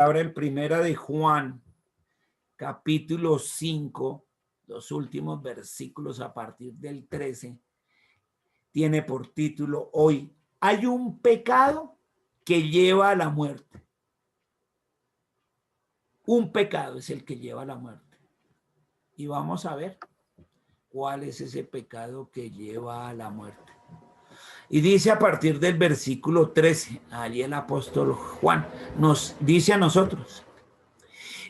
Ahora en Primera de Juan, capítulo 5, los últimos versículos a partir del 13, tiene por título hoy, hay un pecado que lleva a la muerte. Un pecado es el que lleva a la muerte. Y vamos a ver cuál es ese pecado que lleva a la muerte. Y dice a partir del versículo 13, allí el apóstol Juan nos dice a nosotros,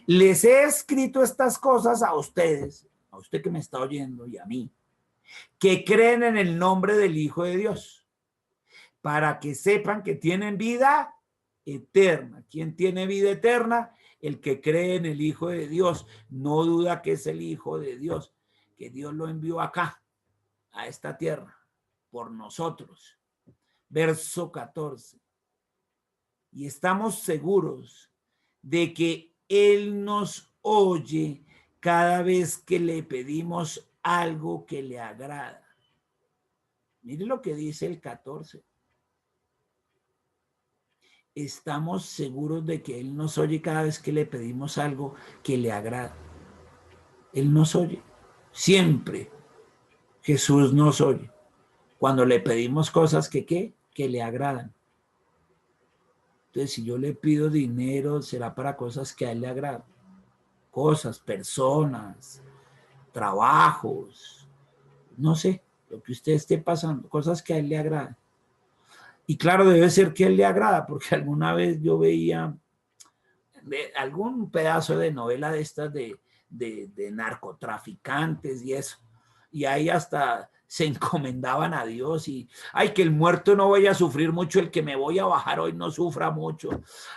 les he escrito estas cosas a ustedes, a usted que me está oyendo y a mí, que creen en el nombre del Hijo de Dios, para que sepan que tienen vida eterna. ¿Quién tiene vida eterna? El que cree en el Hijo de Dios. No duda que es el Hijo de Dios, que Dios lo envió acá, a esta tierra, por nosotros. Verso 14. Y estamos seguros de que Él nos oye cada vez que le pedimos algo que le agrada. Mire lo que dice el 14. Estamos seguros de que Él nos oye cada vez que le pedimos algo que le agrada. Él nos oye. Siempre Jesús nos oye. Cuando le pedimos cosas que le agradan. Entonces, si yo le pido dinero, será para cosas que a Él le agradan. Cosas, personas, trabajos, no sé, lo que usted esté pasando, cosas que a Él le agradan. Y claro, debe ser que a Él le agrada, porque alguna vez yo veía algún pedazo de novela de estas de narcotraficantes y eso, y ahí hasta se encomendaban a Dios y, ay, que el muerto no vaya a sufrir mucho, el que me voy a bajar hoy no sufra mucho,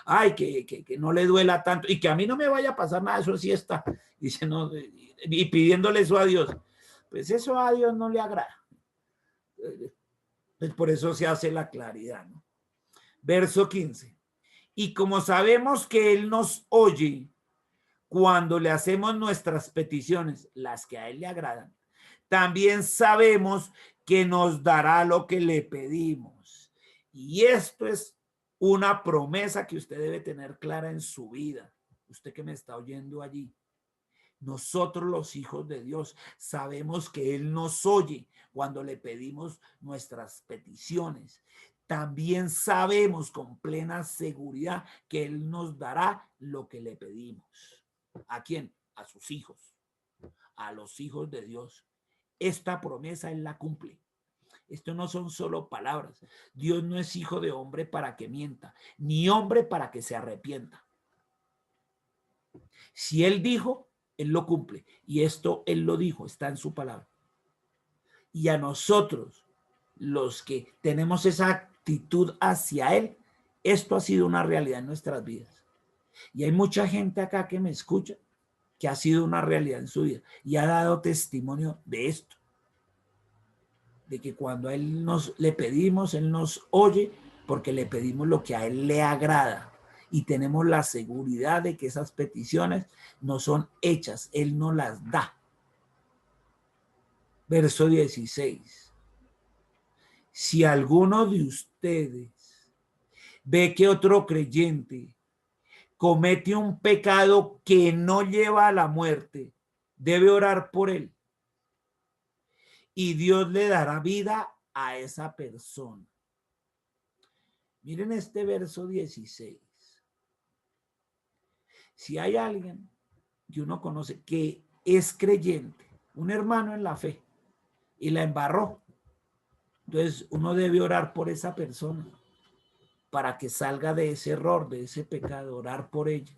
ay, que no le duela tanto y que a mí no me vaya a pasar nada, eso sí está, dice, no, y pidiéndole eso a Dios, pues eso a Dios no le agrada. Pues por eso se hace la claridad, ¿no? Verso 15. Y como sabemos que Él nos oye cuando le hacemos nuestras peticiones, las que a Él le agradan, también sabemos que nos dará lo que le pedimos. Y esto es una promesa que usted debe tener clara en su vida. Usted que me está oyendo allí. Nosotros los hijos de Dios sabemos que Él nos oye cuando le pedimos nuestras peticiones. También sabemos con plena seguridad que Él nos dará lo que le pedimos. ¿A quién? A sus hijos, a los hijos de Dios. Esta promesa Él la cumple. Esto no son solo palabras. Dios no es hijo de hombre para que mienta, ni hombre para que se arrepienta. Si Él dijo, Él lo cumple. Y esto Él lo dijo, está en su palabra. Y a nosotros, los que tenemos esa actitud hacia Él, esto ha sido una realidad en nuestras vidas. Y hay mucha gente acá que me escucha que ha sido una realidad en su vida y ha dado testimonio de esto. De que cuando a Él le pedimos, Él nos oye porque le pedimos lo que a Él le agrada. Y tenemos la seguridad de que esas peticiones no son hechas, Él no las da. Verso 16. Si alguno de ustedes ve que otro creyente comete un pecado que no lleva a la muerte, debe orar por él. Y Dios le dará vida a esa persona. Miren este verso 16. Si hay alguien que uno conoce que es creyente, un hermano en la fe, y la embarró, entonces uno debe orar por esa persona para que salga de ese error, de ese pecado, orar por ella.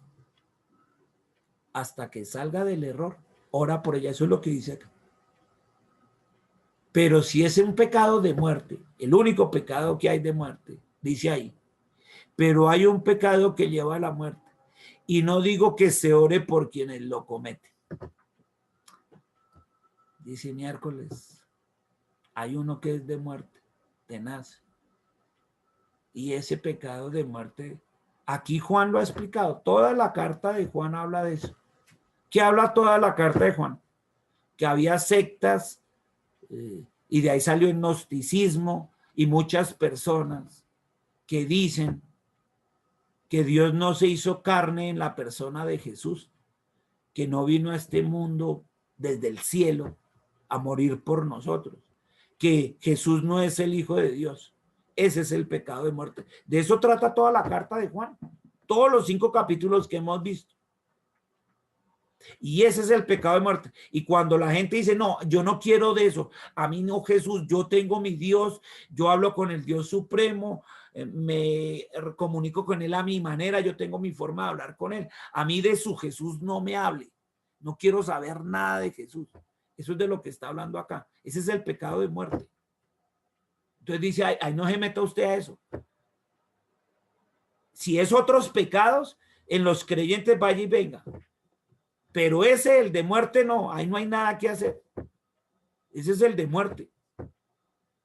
Hasta que salga del error, ora por ella. Eso es lo que dice acá. Pero si es un pecado de muerte, el único pecado que hay de muerte, dice ahí, pero hay un pecado que lleva a la muerte. Y no digo que se ore por quienes lo cometen. Dice miércoles, hay uno que es de muerte, tenaz. Y ese pecado de muerte, aquí Juan lo ha explicado. Toda la carta de Juan habla de eso. ¿Qué habla toda la carta de Juan? Que había sectas y de ahí salió el gnosticismo y muchas personas que dicen que Dios no se hizo carne en la persona de Jesús, que no vino a este mundo desde el cielo a morir por nosotros, que Jesús no es el Hijo de Dios. Ese es el pecado de muerte. De eso trata toda la carta de Juan, todos los 5 capítulos que hemos visto. Y ese es el pecado de muerte. Y cuando la gente dice, no, yo no quiero de eso, a mí no, Jesús, yo tengo mi Dios, yo hablo con el Dios supremo, me comunico con él a mi manera, yo tengo mi forma de hablar con él. A mí de su Jesús no me hable, no quiero saber nada de Jesús. Eso es de lo que está hablando acá. Ese es el pecado de muerte. Entonces dice, ay, no se meta usted a eso. Si es otros pecados, en los creyentes vaya y venga. Pero ese, el de muerte, no, ahí no hay nada que hacer. Ese es el de muerte.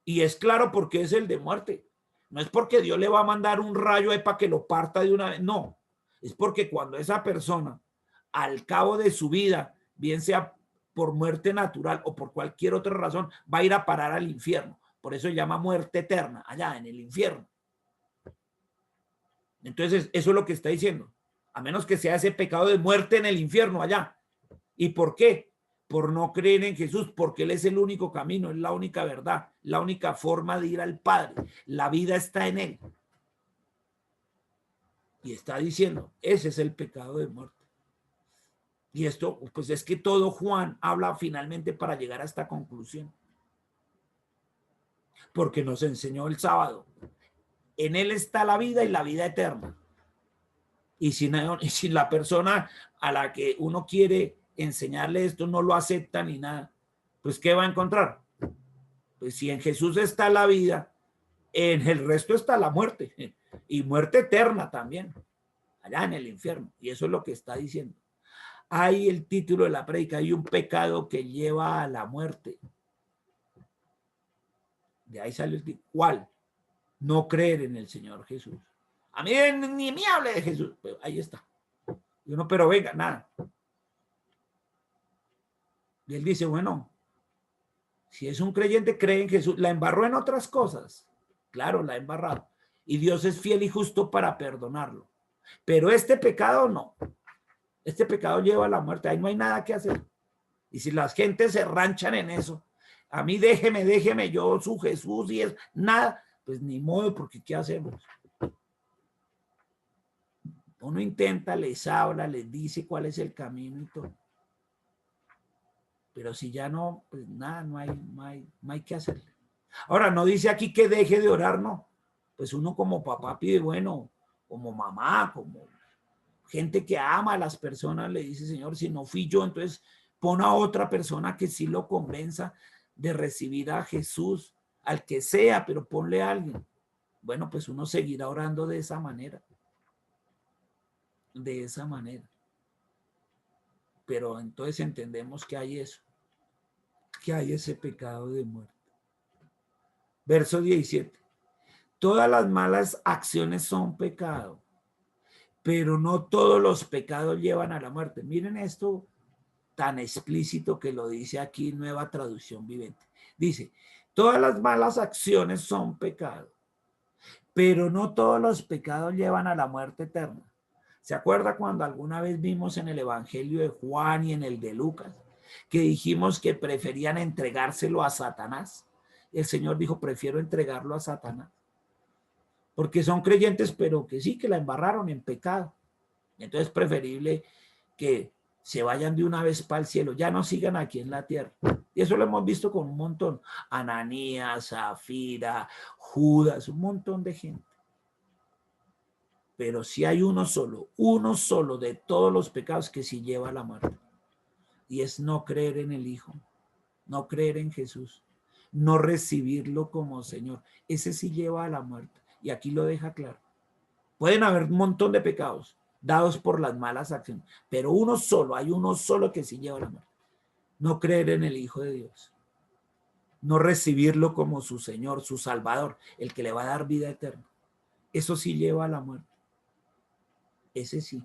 Y es claro por qué es el de muerte. No es porque Dios le va a mandar un rayo ahí para que lo parta de una vez. No, es porque cuando esa persona, al cabo de su vida, bien sea por muerte natural o por cualquier otra razón, va a ir a parar al infierno. Por eso se llama muerte eterna, allá en el infierno. Entonces, eso es lo que está diciendo. A menos que sea ese pecado de muerte en el infierno allá. ¿Y por qué? Por no creer en Jesús, porque Él es el único camino, es la única verdad, la única forma de ir al Padre. La vida está en Él. Y está diciendo, ese es el pecado de muerte. Y esto, pues es que todo Juan habla finalmente para llegar a esta conclusión. Porque nos enseñó el sábado. En Él está la vida y la vida eterna. Y si la persona a la que uno quiere enseñarle esto no lo acepta ni nada, pues ¿qué va a encontrar? Pues si en Jesús está la vida, en el resto está la muerte, y muerte eterna también, allá en el infierno. Y eso es lo que está diciendo. Hay el título de la prédica, hay un pecado que lleva a la muerte. De ahí sale el título. ¿Cuál? No creer en el Señor Jesús. A mí ni me hable de Jesús, pero ahí está. Y uno, pero venga, nada. Y él dice, bueno, si es un creyente, cree en Jesús. La embarró en otras cosas. Claro, la ha embarrado. Y Dios es fiel y justo para perdonarlo. Pero este pecado no. Este pecado lleva a la muerte. Ahí no hay nada que hacer. Y si las gentes se ranchan en eso, a mí déjeme, yo su Jesús y es nada, pues ni modo, porque ¿qué hacemos? Uno intenta, les habla, les dice cuál es el camino y todo. Pero si ya no, pues nada, no hay que hacerle. Ahora, no dice aquí que deje de orar, no. Pues uno como papá pide, bueno, como mamá, como gente que ama a las personas, le dice, Señor, si no fui yo, entonces pon a otra persona que sí lo convenza de recibir a Jesús, al que sea, pero ponle a alguien. Bueno, pues uno seguirá orando de esa manera. De esa manera. Pero entonces entendemos que hay eso, que hay ese pecado de muerte. Verso 17. Todas las malas acciones son pecado, pero no todos los pecados llevan a la muerte. Miren esto tan explícito que lo dice aquí Nueva Traducción Viviente. Dice, todas las malas acciones son pecado, pero no todos los pecados llevan a la muerte eterna. ¿Se acuerda cuando alguna vez vimos en el Evangelio de Juan y en el de Lucas que dijimos que preferían entregárselo a Satanás? El Señor dijo, prefiero entregarlo a Satanás. Porque son creyentes, pero que sí, que la embarraron en pecado. Entonces es preferible que se vayan de una vez para el cielo, ya no sigan aquí en la tierra. Y eso lo hemos visto con un montón. Ananías, Zafira, Judas, un montón de gente. Pero si hay uno solo de todos los pecados que sí lleva a la muerte. Y es no creer en el Hijo, no creer en Jesús, no recibirlo como Señor. Ese sí lleva a la muerte. Y aquí lo deja claro. Pueden haber un montón de pecados dados por las malas acciones, pero hay uno solo que sí lleva a la muerte. No creer en el Hijo de Dios. No recibirlo como su Señor, su Salvador, el que le va a dar vida eterna. Eso sí lleva a la muerte. Ese sí,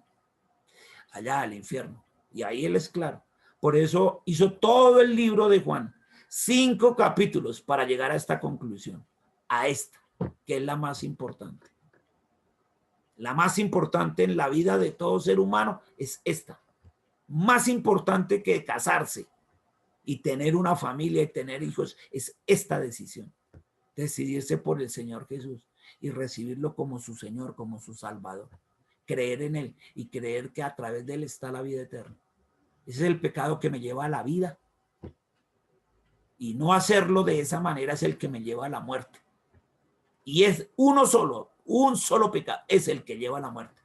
allá al infierno. Y ahí él es claro. Por eso hizo todo el libro de Juan, 5 capítulos para llegar a esta conclusión, a esta, que es la más importante. la más importante en la vida de todo ser humano es esta. Más importante que casarse y tener una familia y tener hijos es esta decisión. Decidirse por el Señor Jesús y recibirlo como su Señor, como su Salvador. Creer en Él y creer que a través de Él está la vida eterna. Ese es el pecado que me lleva a la vida. Y no hacerlo de esa manera es el que me lleva a la muerte. Y es uno solo, un solo pecado, es el que lleva a la muerte.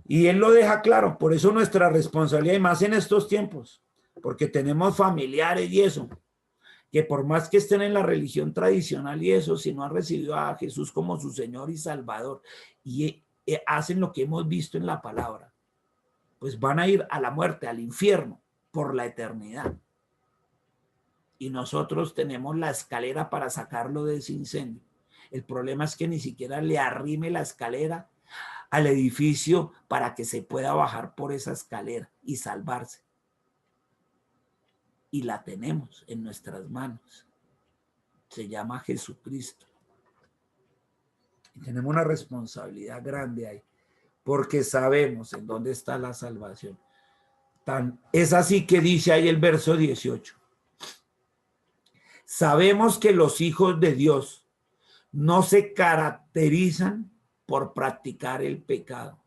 Y Él lo deja claro, por eso nuestra responsabilidad, y más en estos tiempos, porque tenemos familiares y eso, que por más que estén en la religión tradicional y eso, si no han recibido a Jesús como su Señor y Salvador, y hacen lo que hemos visto en la palabra, pues van a ir a la muerte, al infierno, por la eternidad. Y nosotros tenemos la escalera para sacarlo de ese incendio. El problema es que ni siquiera le arrime la escalera al edificio para que se pueda bajar por esa escalera y salvarse. Y la tenemos en nuestras manos. Se llama Jesucristo. Y tenemos una responsabilidad grande ahí, porque sabemos en dónde está la salvación. Es así que dice ahí el verso 18. Sabemos que los hijos de Dios no se caracterizan por practicar el pecado,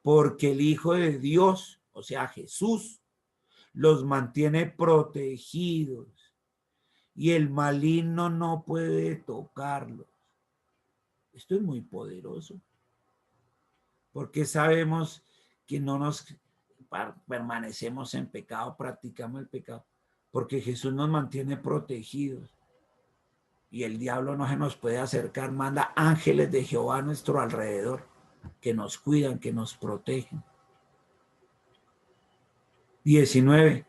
porque el Hijo de Dios, o sea, Jesús, los mantiene protegidos y el maligno no puede tocarlos. Esto es muy poderoso, porque sabemos que no nos permanecemos en pecado, practicamos el pecado, porque Jesús nos mantiene protegidos y el diablo no se nos puede acercar. Manda ángeles de Jehová a nuestro alrededor que nos cuidan, que nos protegen. 19.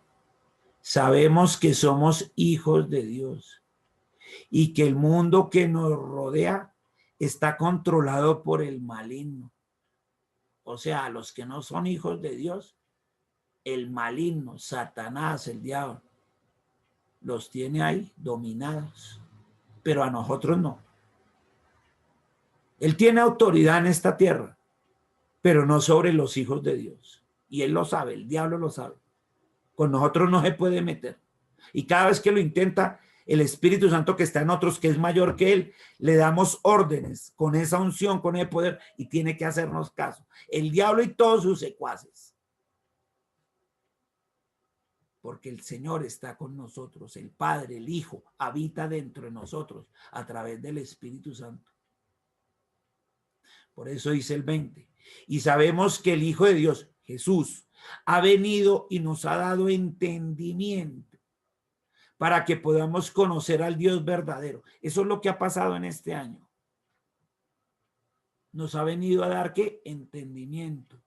Sabemos que somos hijos de Dios y que el mundo que nos rodea está controlado por el maligno. O sea, los que no son hijos de Dios, el maligno, Satanás, el diablo, los tiene ahí dominados, pero a nosotros no. Él tiene autoridad en esta tierra, pero no sobre los hijos de Dios. Y él lo sabe, el diablo lo sabe. Con nosotros no se puede meter. Y cada vez que lo intenta, el Espíritu Santo que está en nosotros, que es mayor que él, le damos órdenes con esa unción, con ese poder, y tiene que hacernos caso. El diablo y todos sus secuaces. Porque el Señor está con nosotros, el Padre, el Hijo, habita dentro de nosotros a través del Espíritu Santo. Por eso dice el 20. Y sabemos que el Hijo de Dios, Jesús, ha venido y nos ha dado entendimiento para que podamos conocer al Dios verdadero. Eso es lo que ha pasado en este año. Nos ha venido a dar, ¿qué? Entendimiento.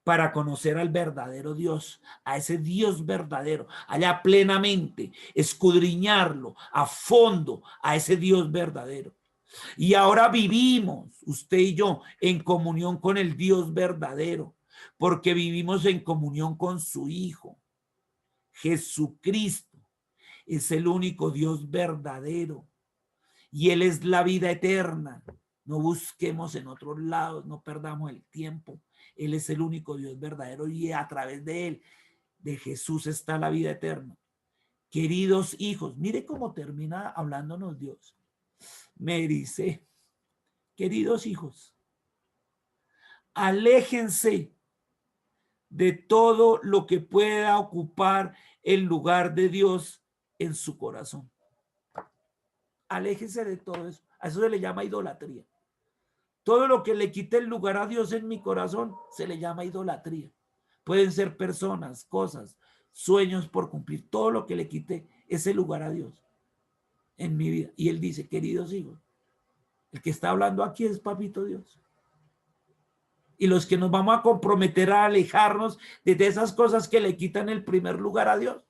Para conocer al verdadero Dios, a ese Dios verdadero, allá plenamente, escudriñarlo a fondo, a ese Dios verdadero. Y ahora vivimos, usted y yo, en comunión con el Dios verdadero, porque vivimos en comunión con su Hijo. Jesucristo es el único Dios verdadero y Él es la vida eterna. No busquemos en otros lados, no perdamos el tiempo. Él es el único Dios verdadero y a través de Él, de Jesús, está la vida eterna. Queridos hijos, mire cómo termina hablándonos Dios. Me dice, queridos hijos, aléjense de todo lo que pueda ocupar el lugar de Dios en su corazón. Aléjense de todo eso. A eso se le llama idolatría. Todo lo que le quite el lugar a Dios en mi corazón se le llama idolatría. Pueden ser personas, cosas, sueños por cumplir. Todo lo que le quite ese lugar a Dios en mi vida. Y él dice, queridos hijos, el que está hablando aquí es Papito Dios. Y los que nos vamos a comprometer a alejarnos de esas cosas que le quitan el primer lugar a Dios,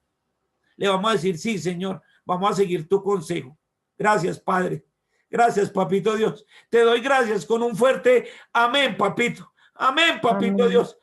le vamos a decir, sí, Señor, vamos a seguir tu consejo. Gracias, Padre. Gracias, Papito Dios. Te doy gracias con un fuerte amén, Papito. Amén, Papito Amén. Dios.